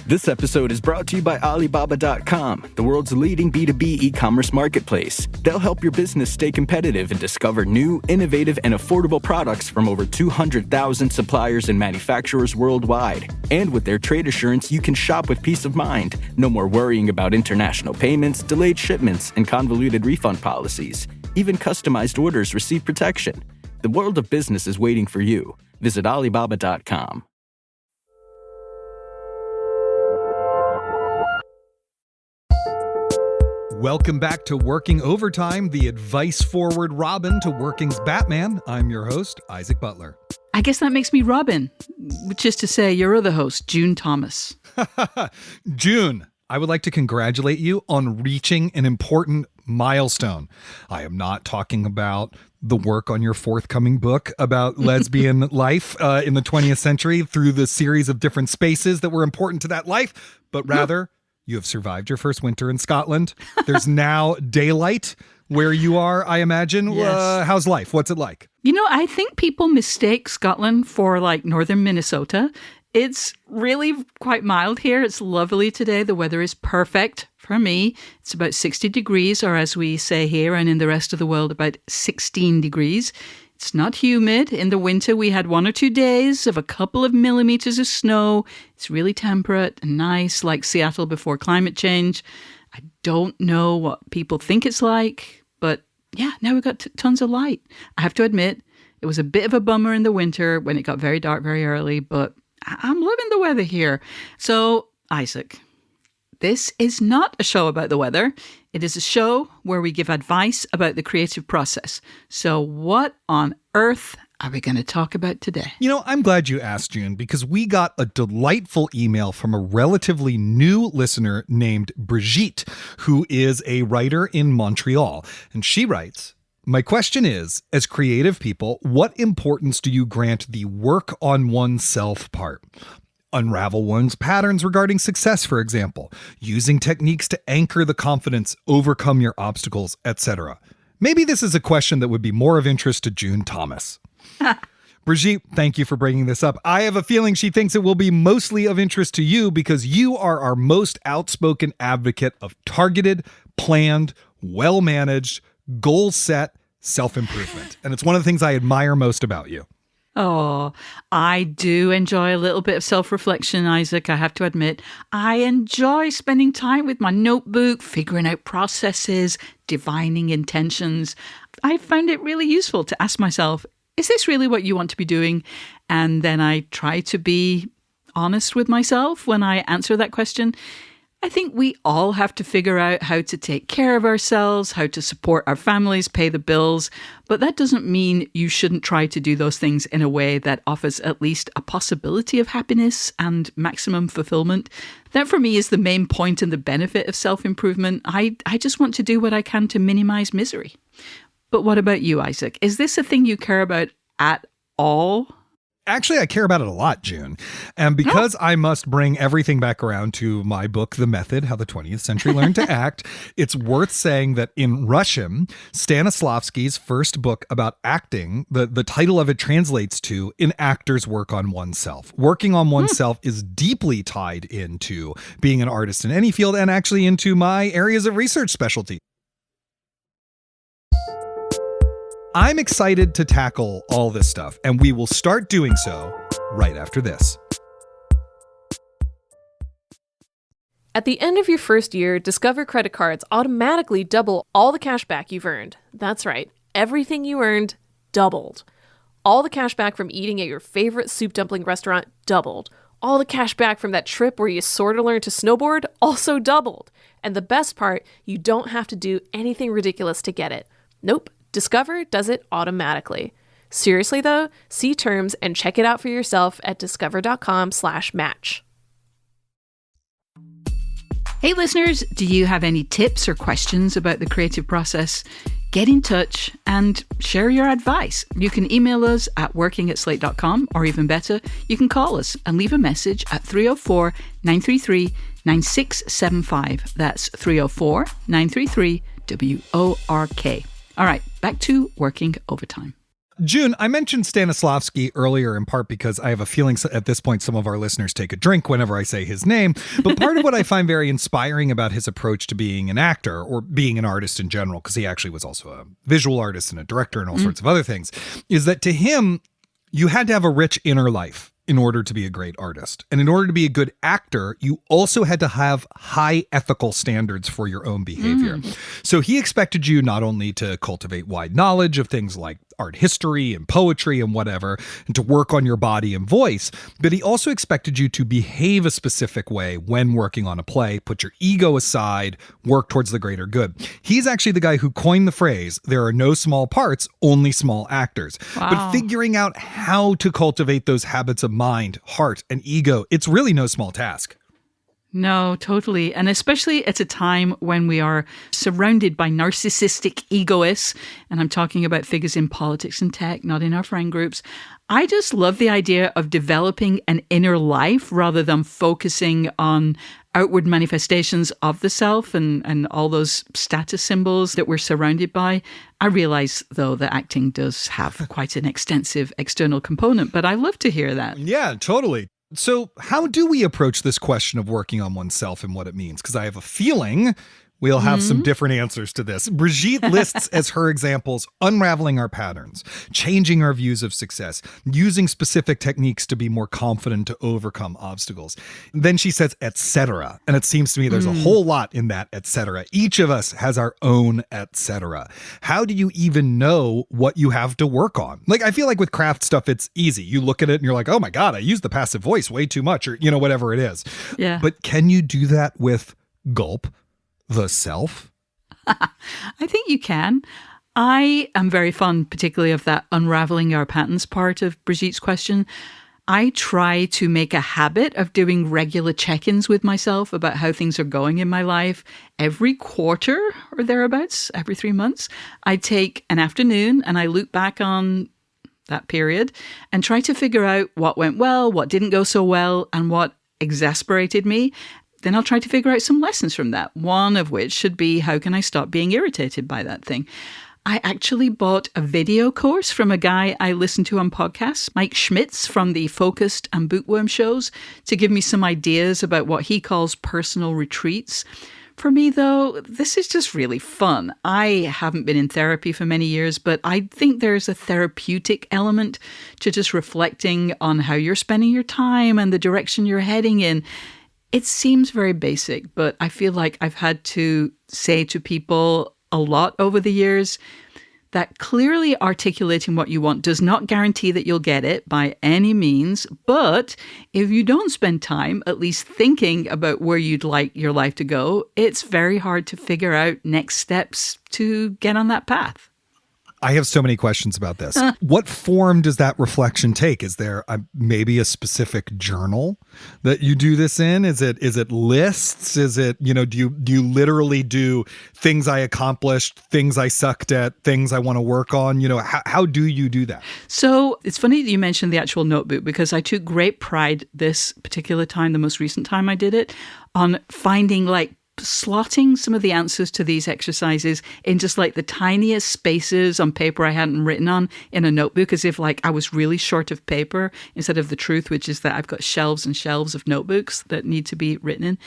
This episode is brought to you by Alibaba.com, the world's leading B2B e-commerce marketplace. They'll help your business stay competitive and discover new, innovative, and affordable products from over 200,000 suppliers and manufacturers worldwide. And with their trade assurance, you can shop with peace of mind. No more worrying about international payments, delayed shipments, and convoluted refund policies. Even customized orders receive protection. The world of business is waiting for you. Visit Alibaba.com. Welcome back to Working Overtime, the advice-forward Robin to Working's Batman. I'm your host, Isaac Butler. I guess that makes me Robin, which is to say your other host, June Thomas. June, I would like to congratulate you on reaching an important milestone. I am not talking about the work on your forthcoming book about lesbian life in the 20th century through the series of different spaces that were important to that life, but rather... You have survived your first winter in Scotland. There's now daylight where you are, I imagine. Yes. How's life? What's it like? You know, I think people mistake Scotland for like northern Minnesota. It's really quite mild here. It's lovely today. The weather is perfect for me. It's about 60 degrees, or as we say here and in the rest of the world, about 16 degrees. It's not humid. In the winter, we had 1 or 2 days of a couple of millimeters of snow. It's really temperate and nice, like Seattle before climate change. I don't know what people think it's like, but yeah, now we've got tons of light. I have to admit, it was a bit of a bummer in the winter when it got very dark very early, but I'm loving the weather here. So, Isaac, this is not a show about the weather. It is a show where we give advice about the creative process. So what on earth are we going to talk about today? You know, I'm glad you asked, June, because we got a delightful email from a relatively new listener named Brigitte, who is a writer in Montreal. And she writes, "My question is, as creative people, what importance do you grant the work on oneself part? Unravel one's patterns regarding success, for example, using techniques to anchor the confidence, overcome your obstacles, etc. Maybe this is a question that would be more of interest to June Thomas." Brigitte, thank you for bringing this up. I have a feeling she thinks it will be mostly of interest to you because you are our most outspoken advocate of targeted, planned, well-managed, goal-set self-improvement. And it's one of the things I admire most about you. Oh, I do enjoy a little bit of self-reflection, Isaac, I have to admit. I enjoy spending time with my notebook, figuring out processes, divining intentions. I found it really useful to ask myself, is this really what you want to be doing? And then I try to be honest with myself when I answer that question. I think we all have to figure out how to take care of ourselves, how to support our families, pay the bills. But that doesn't mean you shouldn't try to do those things in a way that offers at least a possibility of happiness and maximum fulfillment. That for me is the main point and the benefit of self-improvement. I just want to do what I can to minimize misery. But what about you, Isaac? Is this a thing you care about at all? Actually, I care about it a lot, June. And because I must bring everything back around to my book, The Method, How the 20th Century Learned to Act, it's worth saying that in Russian, Stanislavski's first book about acting, the title of it translates to An Actor's Work on Oneself. Working on oneself is deeply tied into being an artist in any field and actually into my areas of research specialty. I'm excited to tackle all this stuff, and we will start doing so right after this. At the end of your first year, Discover credit cards automatically double all the cash back you've earned. That's right, everything you earned doubled. All the cash back from eating at your favorite soup dumpling restaurant doubled. All the cash back from that trip where you sort of learned to snowboard also doubled. And the best part, you don't have to do anything ridiculous to get it. Nope. Discover does it automatically. Seriously though, see terms and check it out for yourself at discover.com/match. Hey listeners, do you have any tips or questions about the creative process? Get in touch and share your advice. You can email us at working@slate.com, or even better, you can call us and leave a message at 304-933-9675. That's 304-933-WORK. All right, back to Working Overtime. June, I mentioned Stanislavski earlier in part because I have a feeling at this point some of our listeners take a drink whenever I say his name. But part of what I find very inspiring about his approach to being an actor or being an artist in general, because he actually was also a visual artist and a director and all sorts of other things, is that to him, you had to have a rich inner life in order to be a great artist. And in order to be a good actor, you also had to have high ethical standards for your own behavior. So he expected you not only to cultivate wide knowledge of things like art history and poetry and whatever, and to work on your body and voice, but he also expected you to behave a specific way when working on a play, put your ego aside, work towards the greater good. He's actually the guy who coined the phrase, there are no small parts, only small actors. Wow. But figuring out how to cultivate those habits of mind, heart, and ego, it's really no small task. No, totally. And especially at a time when we are surrounded by narcissistic egoists, and I'm talking about figures in politics and tech, not in our friend groups. I just love the idea of developing an inner life rather than focusing on outward manifestations of the self and all those status symbols that we're surrounded by. I realize, though, that acting does have quite an extensive external component, but I love to hear that. Yeah, totally. So how do we approach this question of working on oneself and what it means? Because I have a feeling we'll have some different answers to this. Brigitte lists as her examples, unraveling our patterns, changing our views of success, using specific techniques to be more confident to overcome obstacles. Then she says, etc. And it seems to me there's a whole lot in that etc. Each of us has our own etc. How do you even know what you have to work on? Like, I feel like with craft stuff, it's easy. You look at it and you're like, oh my God, I use the passive voice way too much, or, whatever it is. Yeah. But can you do that with gulp? The self? I think you can. I am very fond, particularly of that unraveling our patterns part of Brigitte's question. I try to make a habit of doing regular check-ins with myself about how things are going in my life. Every quarter or thereabouts, every 3 months, I take an afternoon and I look back on that period and try to figure out what went well, what didn't go so well, and what exasperated me. Then I'll try to figure out some lessons from that, one of which should be, how can I stop being irritated by that thing? I actually bought a video course from a guy I listen to on podcasts, Mike Schmitz from the Focused and Bookworm shows, to give me some ideas about what he calls personal retreats. For me, though, this is just really fun. I haven't been in therapy for many years, but I think there's a therapeutic element to just reflecting on how you're spending your time and the direction you're heading in. It seems very basic, but I feel like I've had to say to people a lot over the years that clearly articulating what you want does not guarantee that you'll get it by any means. But if you don't spend time at least thinking about where you'd like your life to go, it's very hard to figure out next steps to get on that path. I have so many questions about this. What form does that reflection take? Is there maybe a specific journal that you do this in? Is it lists? Is it, do you literally do things I accomplished, things I sucked at, things I want to work on? How do you do that? So it's funny that you mentioned the actual notebook, because I took great pride this particular time, the most recent time I did it, on finding slotting some of the answers to these exercises in just the tiniest spaces on paper I hadn't written on in a notebook, as if I was really short of paper instead of the truth, which is that I've got shelves and shelves of notebooks that need to be written in.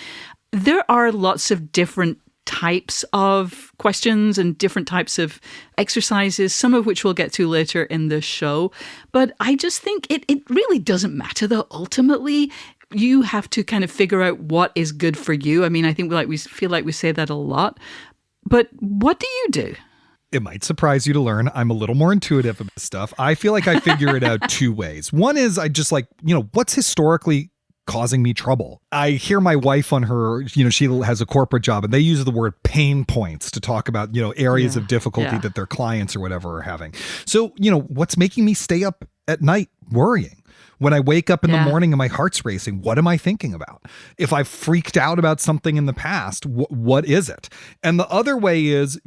There are lots of different types of questions and different types of exercises, some of which we'll get to later in the show. But I just think it really doesn't matter, though, ultimately. You have to kind of figure out what is good for you. I mean, I think we feel like we say that a lot. But what do you do? It might surprise you to learn I'm a little more intuitive about stuff. I feel like I figure it out two ways. One is I just what's historically causing me trouble. I hear my wife on her, she has a corporate job, and they use the word pain points to talk about, areas of difficulty that their clients or whatever are having. So, what's making me stay up at night worrying? When I wake up in the morning and my heart's racing, what am I thinking about? If I've freaked out about something in the past, what is it? And the other way is,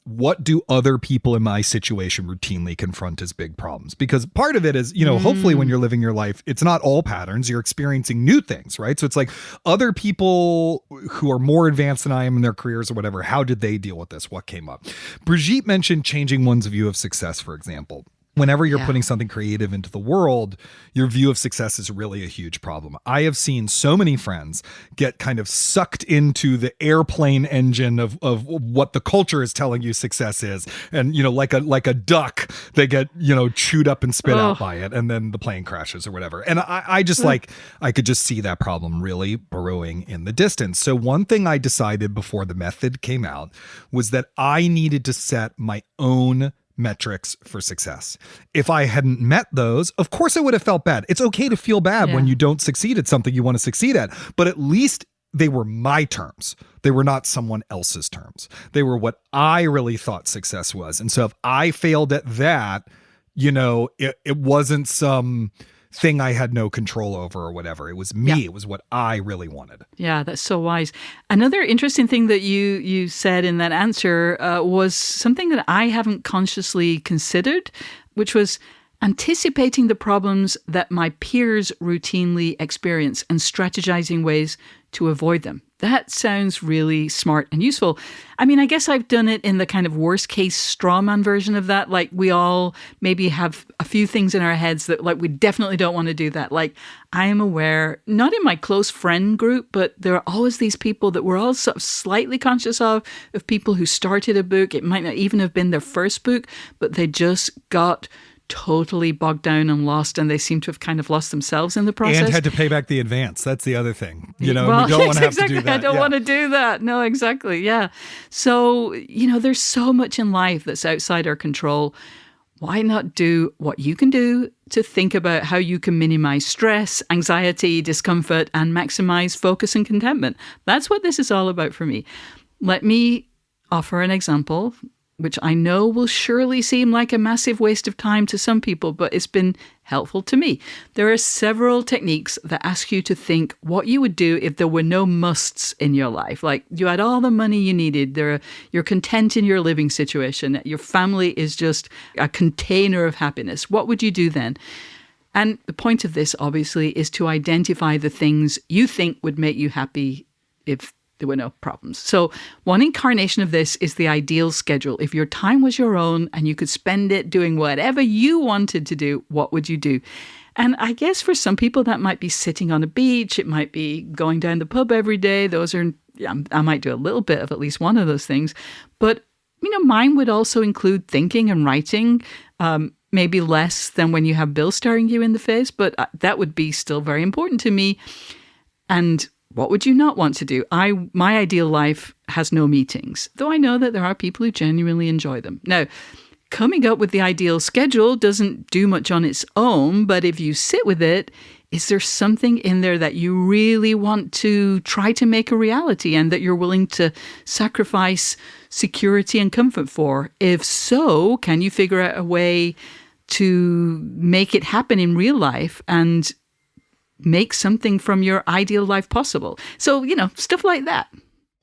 what do other people in my situation routinely confront as big problems? Because part of it is, hopefully when you're living your life, it's not all patterns. You're experiencing new things, right? So it's other people who are more advanced than I am in their careers or whatever, how did they deal with this? What came up? Brigitte mentioned changing one's view of success, for example. Whenever you're putting something creative into the world, your view of success is really a huge problem. I have seen so many friends get kind of sucked into the airplane engine of what the culture is telling you success is. And, like a duck, they get, chewed up and spit out by it. And then the plane crashes or whatever. And I just I could just see that problem really brewing in the distance. So one thing I decided before the method came out was that I needed to set my own metrics for success. If I hadn't met those, of course I would have felt bad. It's okay to feel bad when you don't succeed at something you want to succeed at, but at least they were my terms. They were not someone else's terms. They were what I really thought success was. And so if I failed at that, it wasn't some thing I had no control over or whatever. It was me. Yeah. It was what I really wanted. Yeah, that's so wise. Another interesting thing that you said in that answer was something that I haven't consciously considered, which was anticipating the problems that my peers routinely experience and strategizing ways to avoid them. That sounds really smart and useful. I mean, I guess I've done it in the kind of worst case straw man version of that. Like we all maybe have a few things in our heads that like we definitely don't want to do that. Like I am aware, not in my close friend group, but there are always these people that we're all sort of slightly conscious of people who started a book. It might not even have been their first book, but they just got totally bogged down and lost, and they seem to have kind of lost themselves in the process. And had to pay back the advance. That's the other thing. We don't want to have to do that. I don't want to do that. No, exactly. Yeah. So, there's so much in life that's outside our control. Why not do what you can do to think about how you can minimize stress, anxiety, discomfort, and maximize focus and contentment? That's what this is all about for me. Let me offer an example, which I know will surely seem like a massive waste of time to some people, but it's been helpful to me. There are several techniques that ask you to think what you would do if there were no musts in your life. Like you had all the money you needed, you're content in your living situation, your family is just a container of happiness. What would you do then? And the point of this, obviously, is to identify the things you think would make you happy if there were no problems. So one incarnation of this is the ideal schedule. If your time was your own and you could spend it doing whatever you wanted to do, what would you do? And I guess for some people that might be sitting on a beach. It might be going down the pub every day. Those are, I might do a little bit of at least one of those things. But, mine would also include thinking and writing, maybe less than when you have bills staring you in the face, but that would be still very important to me. And what would you not want to do? My ideal life has no meetings, though I know that there are people who genuinely enjoy them. Now, coming up with the ideal schedule doesn't do much on its own, but if you sit with it, is there something in there that you really want to try to make a reality and that you're willing to sacrifice security and comfort for? If so, can you figure out a way to make it happen in real life and make something from your ideal life possible? So, stuff like that.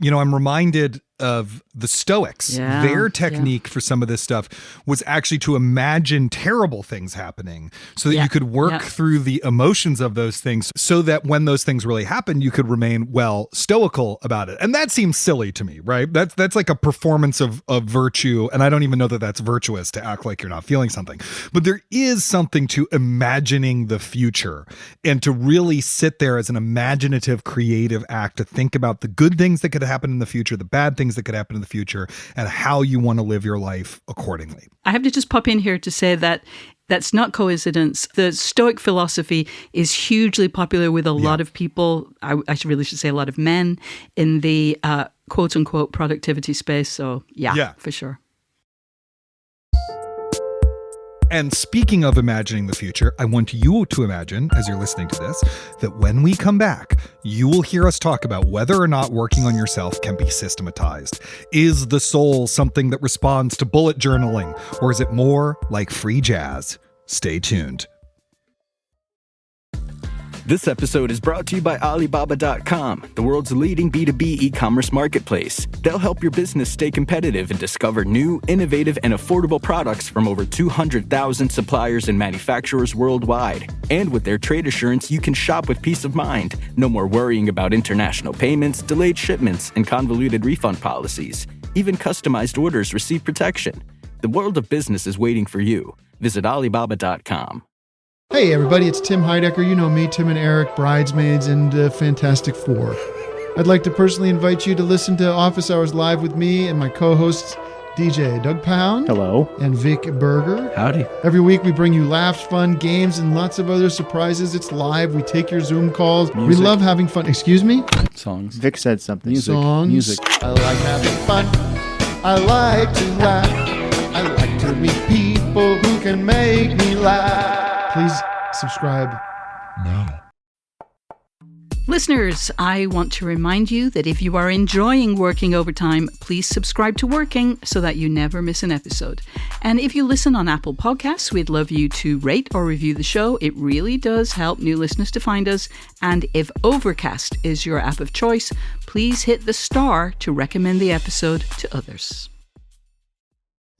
I'm reminded of the Stoics. Yeah, their technique for some of this stuff was actually to imagine terrible things happening so that you could work through the emotions of those things so that when those things really happen, you could remain, stoical about it. And that seems silly to me, right? That's like a performance of virtue. And I don't even know that that's virtuous to act like you're not feeling something. But there is something to imagining the future and to really sit there as an imaginative, creative act to think about the good things that could happen in the future, the bad things that could happen in the future, and how you want to live your life accordingly. I have to just pop in here to say that that's not coincidence. The Stoic philosophy is hugely popular with a lot of people. I really should say a lot of men in the quote unquote productivity space. So yeah, for sure. And speaking of imagining the future, I want you to imagine, as you're listening to this, that when we come back, you will hear us talk about whether or not working on yourself can be systematized. Is the soul something that responds to bullet journaling, or is it more like free jazz? Stay tuned. This episode is brought to you by Alibaba.com, the world's leading B2B e-commerce marketplace. They'll help your business stay competitive and discover new, innovative, and affordable products from over 200,000 suppliers and manufacturers worldwide. And with their trade assurance, you can shop with peace of mind. No more worrying about international payments, delayed shipments, and convoluted refund policies. Even customized orders receive protection. The world of business is waiting for you. Visit Alibaba.com. Hey everybody, it's Tim Heidecker. You know me, Tim and Eric, Bridesmaids, and Fantastic Four. I'd like to personally invite you to listen to Office Hours Live with me and my co-hosts, DJ Doug Pound. Hello. And Vic Berger. Howdy. Every week we bring you laughs, fun, games, and lots of other surprises. It's live. We take your Zoom calls. Music. We love having fun. Excuse me? Songs. Vic said something. Music. Songs. Music. I like having fun. I like to laugh. I like to meet people who can make me laugh. Please subscribe now. Listeners, I want to remind you that if you are enjoying working overtime, please subscribe to Working so that you never miss an episode. And if you listen on Apple Podcasts, we'd love you to rate or review the show. It really does help new listeners to find us. And if Overcast is your app of choice, please hit the star to recommend the episode to others.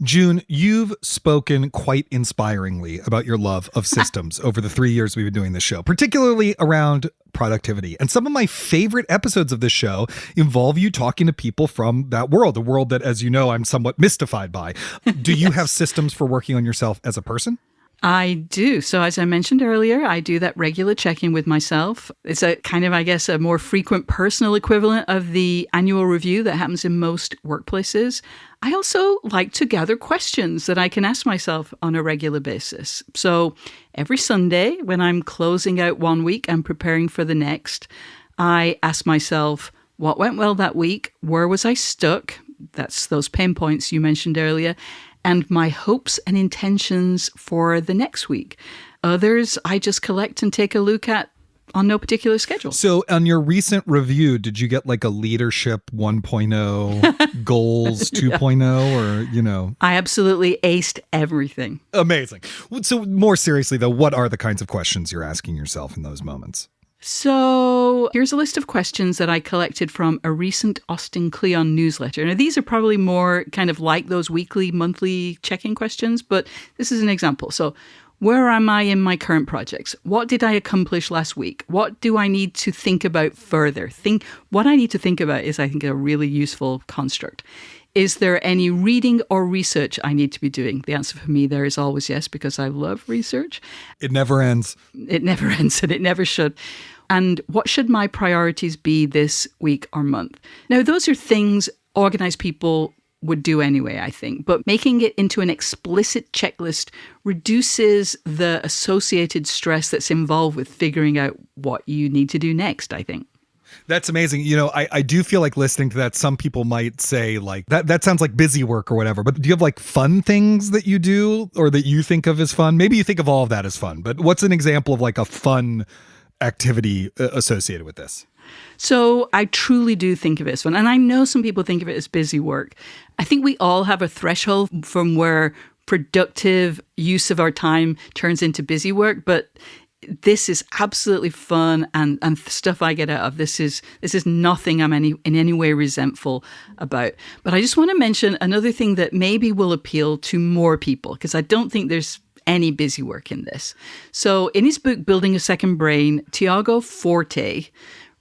June, you've spoken quite inspiringly about your love of systems over the 3 years we've been doing this show, particularly around productivity. And some of my favorite episodes of this show involve you talking to people from that world, a world that, as you know, I'm somewhat mystified by. Do you have systems for working on yourself as a person? I do. So as I mentioned earlier, I do that regular check-in with myself. It's a kind of, I guess, a more frequent personal equivalent of the annual review that happens in most workplaces. I also like to gather questions that I can ask myself on a regular basis. So every Sunday, when I'm closing out one week and preparing for the next, I ask myself, what went well that week? Where was I stuck? That's those pain points you mentioned earlier. And my hopes and intentions for the next week. Others, I just collect and take a look at on no particular schedule. So on your recent review, did you get like a leadership 1.0, goals 2.0, or, you know? I absolutely aced everything. Amazing. So more seriously, though, what are the kinds of questions you're asking yourself in those moments? So here's a list of questions that I collected from a recent Austin Kleon newsletter. Now, these are probably more kind of like those weekly, monthly check-in questions, but this is an example. So where am I in my current projects? What did I accomplish last week? What do I need to think about further? What I need to think about is, I think, a really useful construct. Is there any reading or research I need to be doing? The answer for me there is always yes, because I love research. It never ends. It never ends, and it never should. And what should my priorities be this week or month? Now, those are things organized people would do anyway, I think. But making it into an explicit checklist reduces the associated stress that's involved with figuring out what you need to do next, I think. That's amazing. You know, I do feel like listening to that, some people might say like, that sounds like busy work or whatever, but do you have like fun things that you do or that you think of as fun? Maybe you think of all of that as fun, but what's an example of like a fun activity associated with this? So I truly do think of it as fun. And I know some people think of it as busy work. I think we all have a threshold from where productive use of our time turns into busy work, but this is absolutely fun and stuff I get out of. This is nothing I'm in any way resentful about. But I just want to mention another thing that maybe will appeal to more people, because I don't think there's any busy work in this. So in his book, Building a Second Brain, Tiago Forte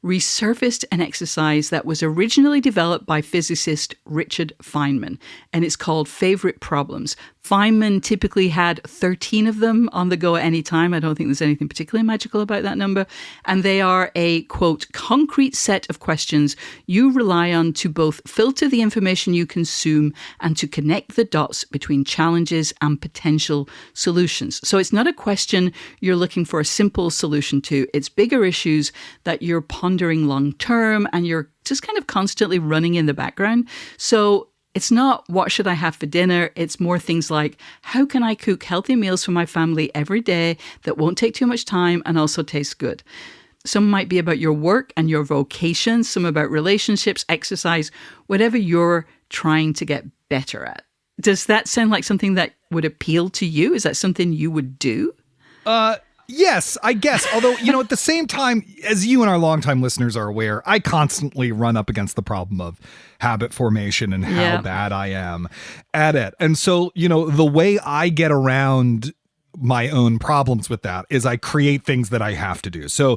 resurfaced an exercise that was originally developed by physicist Richard Feynman, and it's called Favorite Problems. Feynman typically had 13 of them on the go at any time. I don't think there's anything particularly magical about that number. And they are a, quote, concrete set of questions you rely on to both filter the information you consume and to connect the dots between challenges and potential solutions. So it's not a question you're looking for a simple solution to. It's bigger issues that you're pondering long term and you're just kind of constantly running in the background. So it's not what should I have for dinner? It's more things like, how can I cook healthy meals for my family every day that won't take too much time and also taste good? Some might be about your work and your vocation, some about relationships, exercise, whatever you're trying to get better at. Does that sound like something that would appeal to you? Is that something you would do? Yes, I guess. Although, you know, at the same time, as you and our longtime listeners are aware, I constantly run up against the problem of habit formation and how bad I am at it. And so, you know, the way I get around my own problems with that is I create things that I have to do. So,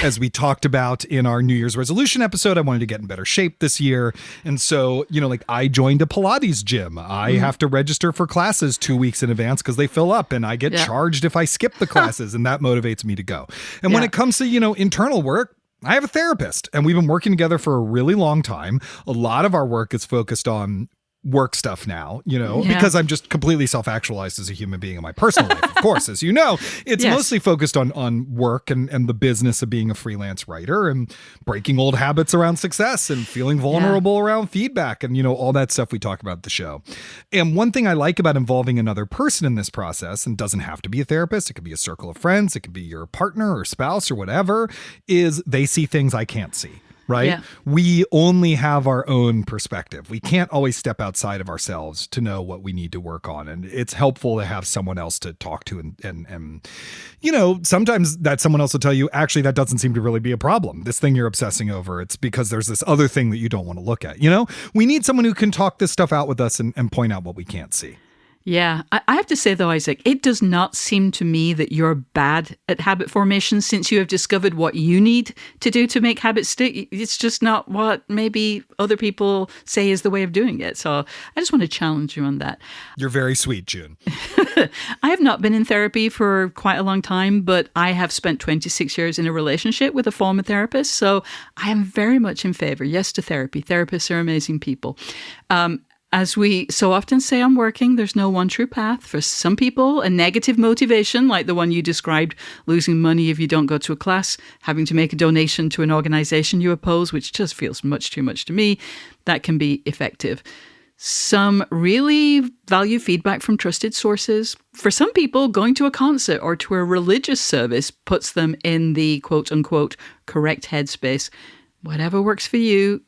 as we talked about in our New Year's resolution episode, I wanted to get in better shape this year. And so, I joined a Pilates gym. I have to register for classes 2 weeks in advance because they fill up and I get charged if I skip the classes, and that motivates me to go. And when it comes to, internal work, I have a therapist and we've been working together for a really long time. A lot of our work is focused on work stuff now, because I'm just completely self-actualized as a human being in my personal life. Of course, as you know, it's mostly focused on work and the business of being a freelance writer and breaking old habits around success and feeling vulnerable around feedback and, all that stuff we talk about at the show. And one thing I like about involving another person in this process, and doesn't have to be a therapist, it could be a circle of friends, it could be your partner or spouse or whatever, is they see things I can't see. Right? Yeah. We only have our own perspective. We can't always step outside of ourselves to know what we need to work on. And it's helpful to have someone else to talk to. And sometimes that someone else will tell you, actually, that doesn't seem to really be a problem. This thing you're obsessing over, it's because there's this other thing that you don't want to look at. We need someone who can talk this stuff out with us and point out what we can't see. Yeah, I have to say, though, Isaac, it does not seem to me that you're bad at habit formation since you have discovered what you need to do to make habits stick. It's just not what maybe other people say is the way of doing it. So I just want to challenge you on that. You're very sweet, June. I have not been in therapy for quite a long time, but I have spent 26 years in a relationship with a former therapist. So I am very much in favor. Yes to therapy. Therapists are amazing people. As we so often say on working, there's no one true path. For some people, a negative motivation, like the one you described, losing money if you don't go to a class, having to make a donation to an organization you oppose, which just feels much too much to me, that can be effective. Some really value feedback from trusted sources. For some people, going to a concert or to a religious service puts them in the quote-unquote correct headspace. Whatever works for you,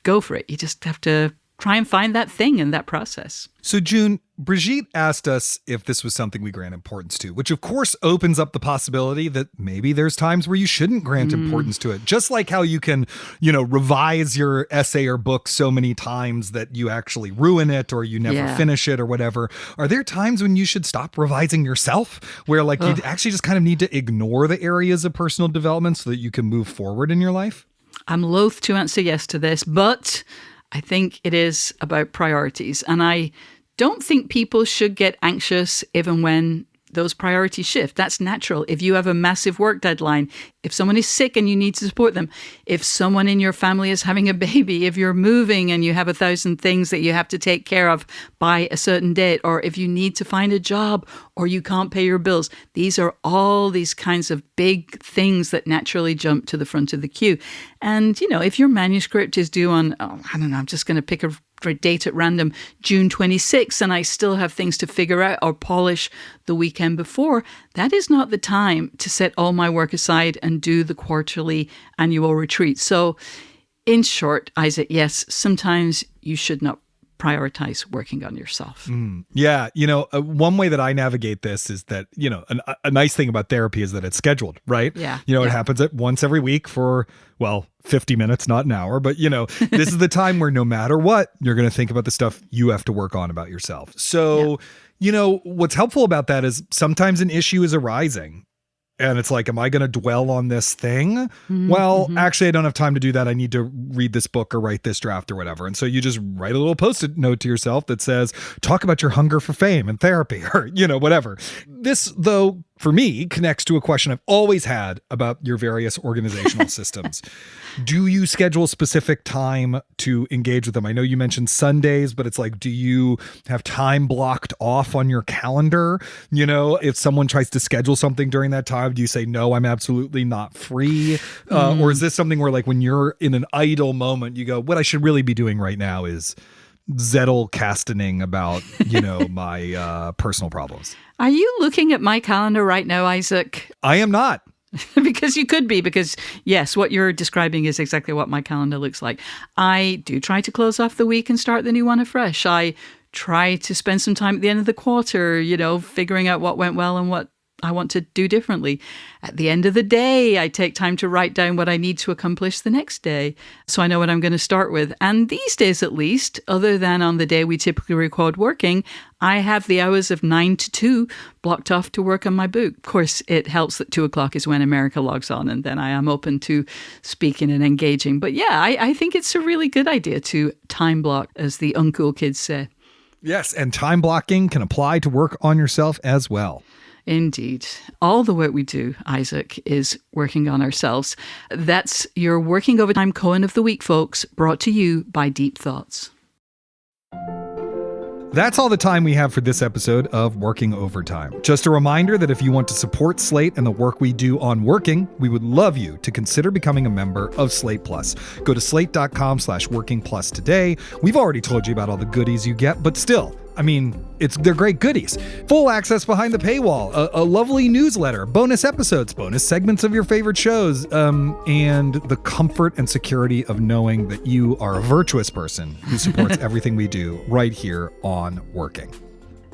go for it. You just have to try and find that thing in that process. So, June, Brigitte asked us if this was something we grant importance to, which of course opens up the possibility that maybe there's times where you shouldn't grant importance to it. Just like how you can, revise your essay or book so many times that you actually ruin it or you never finish it or whatever. Are there times when you should stop revising yourself where you actually just kind of need to ignore the areas of personal development so that you can move forward in your life? I'm loath to answer yes to this, but I think it is about priorities. And I don't think people should get anxious even when those priorities shift. That's natural. If you have a massive work deadline, if someone is sick and you need to support them, if someone in your family is having a baby, if you're moving and you have 1,000 things that you have to take care of by a certain date, or if you need to find a job or you can't pay your bills, these are all these kinds of big things that naturally jump to the front of the queue. And, if your manuscript is due on, I'm just going to pick a date at random, June 26th, and I still have things to figure out or polish the weekend before, that is not the time to set all my work aside and do the quarterly annual retreat. So in short, Isaac, yes, sometimes you should not prioritize working on yourself. Yeah. One way that I navigate this is that, a nice thing about therapy is that it's scheduled, right? Yeah. It happens once every week for, 50 minutes, not an hour. But, this is the time where no matter what, you're going to think about the stuff you have to work on about yourself. So, what's helpful about that is sometimes an issue is arising. And it's like, am I going to dwell on this thing? Actually, I don't have time to do that. I need to read this book or write this draft or whatever. And so you just write a little Post-it note to yourself that says, talk about your hunger for fame and therapy or, whatever. This, though, for me, connects to a question I've always had about your various organizational systems. Do you schedule a specific time to engage with them? I know you mentioned Sundays, but it's like, do you have time blocked off on your calendar? If someone tries to schedule something during that time, do you say, no, I'm absolutely not free? Or is this something where when you're in an idle moment, you go, what I should really be doing right now is Zettel-castaning about, my personal problems? Are you looking at my calendar right now, Isaac? I am not. Because you could be, because yes, what you're describing is exactly what my calendar looks like. I do try to close off the week and start the new one afresh. I try to spend some time at the end of the quarter, figuring out what went well and what I want to do differently. At the end of the day, I take time to write down what I need to accomplish the next day, so I know what I'm going to start with. And these days, at least, other than on the day we typically record working, I have the hours of 9 to 2 blocked off to work on my book. Of course, it helps that 2 o'clock is when America logs on, and then I am open to speaking and engaging. But yeah, I think it's a really good idea to time block, as the uncool kids say. Yes, and time blocking can apply to work on yourself as well. Indeed. All the work we do, Isaac, is working on ourselves. That's your Working Overtime Koan of the Week, folks, brought to you by Deep Thoughts. That's all the time we have for this episode of Working Overtime. Just a reminder that if you want to support Slate and the work we do on Working, we would love you to consider becoming a member of Slate Plus. Go to slate.com/working plus today. We've already told you about all the goodies you get, but still, I mean, they're great goodies. Full access behind the paywall, a lovely newsletter, bonus episodes, bonus segments of your favorite shows, and the comfort and security of knowing that you are a virtuous person who supports everything we do right here on Working.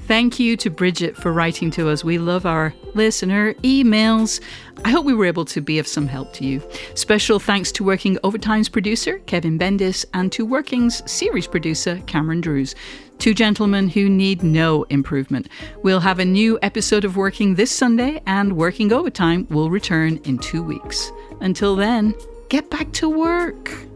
Thank you to Bridget for writing to us. We love our listener emails. I hope we were able to be of some help to you. Special thanks to Working Overtime's producer, Kevin Bendis, and to Working's series producer, Cameron Drews. 2 gentlemen who need no improvement. We'll have a new episode of Working this Sunday, and Working Overtime will return in 2 weeks. Until then, get back to work.